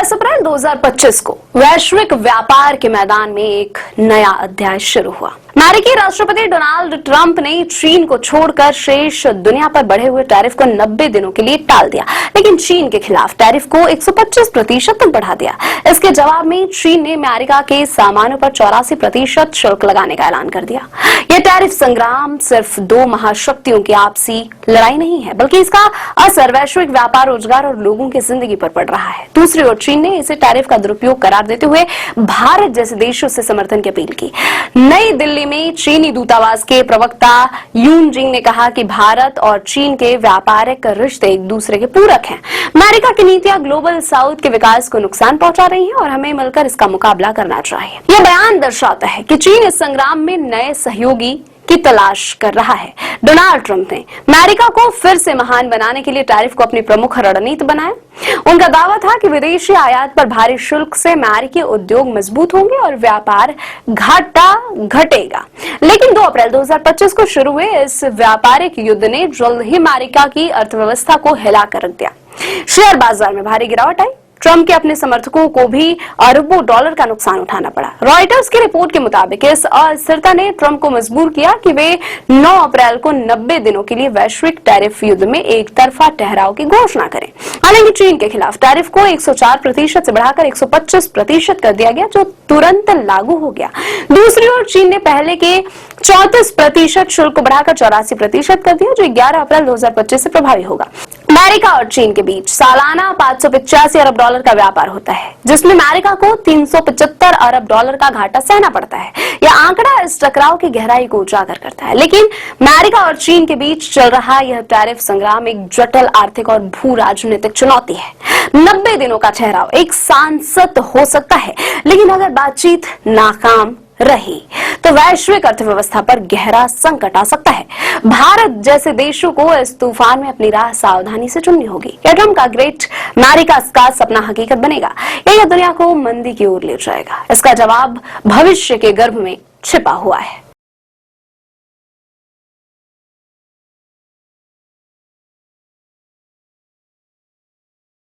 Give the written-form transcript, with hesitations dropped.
10 अप्रैल 2025 को वैश्विक व्यापार के मैदान में एक नया अध्याय शुरू हुआ। अमेरिकी राष्ट्रपति डोनाल्ड ट्रंप ने चीन को छोड़कर शेष दुनिया पर बढ़े हुए टैरिफ को 90 दिनों के लिए टाल दिया, लेकिन चीन के खिलाफ टैरिफ को 125% तक बढ़ा दिया। इसके जवाब में चीन ने अमेरिका के सामानों पर 84% शुल्क लगाने का ऐलान कर दिया। यह टैरिफ संग्राम सिर्फ दो महाशक्तियों की आपसी लड़ाई नहीं है, बल्कि इसका असर वैश्विक व्यापार, रोजगार और लोगों की जिंदगी पर पड़ रहा है। दूसरी ओर चीन ने इसे टैरिफ का दुरुपयोग करार देते हुए भारत जैसे देशों से समर्थन की अपील की। नई दिल्ली में चीनी दूतावास के प्रवक्ता यून जिंग ने कहा कि भारत और चीन के व्यापारिक रिश्ते एक दूसरे के पूरक हैं। अमेरिका की नीतियां ग्लोबल साउथ के विकास को नुकसान पहुंचा रही हैं और हमें मिलकर इसका मुकाबला करना चाहिए। यह बयान दर्शाता है कि चीन इस संग्राम में नए सहयोगी की तलाश कर रहा है। डोनाल्ड ट्रंप ने अमेरिका को फिर से महान बनाने के लिए टैरिफ को अपनी प्रमुख रणनीति बनाया। उनका दावा था कि विदेशी आयात पर भारी शुल्क से अमेरिकी उद्योग मजबूत होंगे और व्यापार घाटा घटेगा। लेकिन 2 अप्रैल 2025 को शुरू हुए इस व्यापारिक युद्ध ने जल्द ही अमेरिका की अर्थव्यवस्था को हिलाकर रख दिया। शेयर बाजार में भारी गिरावट आई। ट्रंप के अपने समर्थकों को भी अरबों डॉलर का नुकसान उठाना पड़ा। रॉयटर्स की रिपोर्ट के मुताबिक इस अस्थिरता ने ट्रंप को मजबूर किया कि वे 9 अप्रैल को 90 दिनों के लिए वैश्विक टैरिफ युद्ध में एक तरफा ठहराव की घोषणा करें। हालांकि चीन के खिलाफ टैरिफ को 104% से बढ़ाकर 125% कर दिया गया, जो तुरंत लागू हो गया। दूसरी ओर चीन ने पहले के 34% शुल्क को बढ़ाकर 84% कर दिया, जो 11 अप्रैल 2025 से प्रभावी होगा। अमेरिका और चीन के बीच सालाना 585 अरब डॉलर का व्यापार होता है, जिसमें अमेरिका को 375 अरब डॉलर का घाटा सहना पड़ता है। यह आंकड़ा इस टकराव की गहराई को उजागर करता है। लेकिन अमेरिका और चीन के बीच चल रहा यह टैरिफ संग्राम एक जटिल आर्थिक और भू राजनीतिक चुनौती है। 90 दिनों का ठहराव एक सांसद हो सकता है, लेकिन अगर बातचीत नाकाम रही तो वैश्विक अर्थव्यवस्था पर गहरा संकट आ सकता है। भारत जैसे देशों को इस तूफान में अपनी राह सावधानी से चुननी होगी। क्या ट्रंप का ग्रेट अमेरिका का सपना हकीकत बनेगा या यह दुनिया को मंदी की ओर ले जाएगा? इसका जवाब भविष्य के गर्भ में छिपा हुआ है।